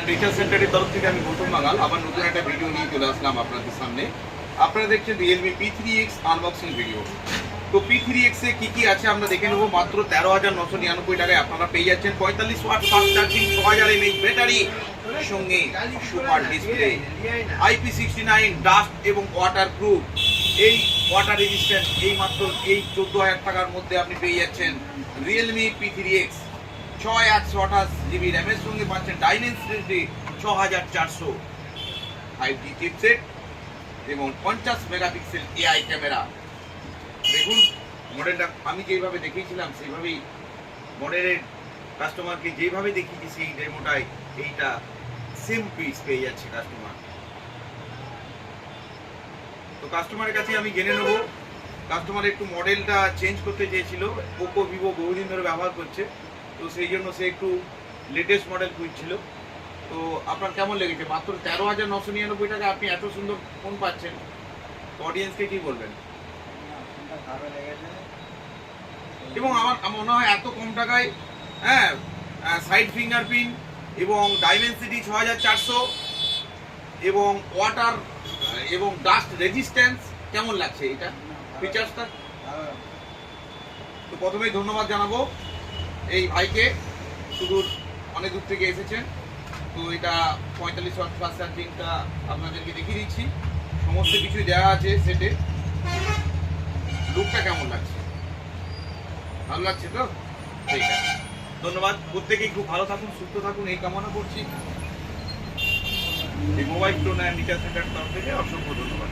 Recharge সেন্টারের তরফ থেকে আমি গৌতম বাঙাল আবার নতুন একটা ভিডিও নিয়ে চলে আসলাম আপনাদের সামনে। আপনারা দেখছেন রিয়েলমি P3X আনবক্সিং ভিডিও। তো P3X এ কি আছে আমরা দেখে নেবো। মাত্র 13,999 টাকায় আপনারা পেয়ে যাচ্ছেন 45 watt fast charging, 6000 mAh battery, সঙ্গে সুপার ডিসপ্লে, IP69 ডাস্ট এবং ওয়াটার প্রুফ, এই ওয়াটার রেজিস্ট্যান্ট। এই মাত্র এই 14,000 টাকার মধ্যে আপনি পেয়ে যাচ্ছেন রিয়েলমি P3X। 6/128 GB র্যামের সঙ্গে পাচ্ছেন ডাইমেনসিটি 6400, 5G চিপসেট এবং 50 মেগাপিক্সেল AI ক্যামেরা। দেখুন মডেলটা আমি যেভাবে দেখিয়েছিলাম সেইভাবেই মডেলের কাস্টমারকে যেভাবে দেখিয়েছি সেই ডেমোটাই এইটা সেম পিস পেয়ে যাচ্ছে কাস্টমার। তো কাস্টমারের কাছে আমি জেনে নেবো, কাস্টমার একটু মডেলটা চেঞ্জ করতে চেয়েছিল। পোকো ভিভো বহুদিন ধরে ব্যবহার করছে, তো সেই জন্য সে একটু লেটেস্ট মডেল খুঁজছিল। তো আপনার কেমন লেগেছে? মাত্র 13,999 টাকায় আপনি এত সুন্দর ফোন পাচ্ছেন। তো অডিয়েন্সকে কি বলবেন? এবং আমার মনে হয় এত কম টাকায় সাইড ফিঙ্গারপ্রিন্ট এবং ডাইমেনসিটি 6400 এবং ওয়াটার এবং ডাস্ট রেজিস্ট্যান্স, কেমন লাগছে এটা ফিচার্সটা? তো প্রথমেই ধন্যবাদ জানাবো এই ভাইকে, সুদূর অনেক দূর থেকে এসেছেন। তো এটা 45 ওয়াট ফাস্ট চার্জিংটা আপনাদেরকে দেখিয়ে দিচ্ছি, সমস্ত কিছু দেওয়া আছে সেটে। লুকটা কেমন লাগছে? ভালো লাগছে তো? ঠিক আছে, ধন্যবাদ। প্রত্যেকেই খুব ভালো থাকুন, সুস্থ থাকুন এই কামনা করছি। এই মোবাইল স্টোর অ্যান্ড রিচার্জ সেন্টারের তরফ থেকে অসংখ্য ধন্যবাদ।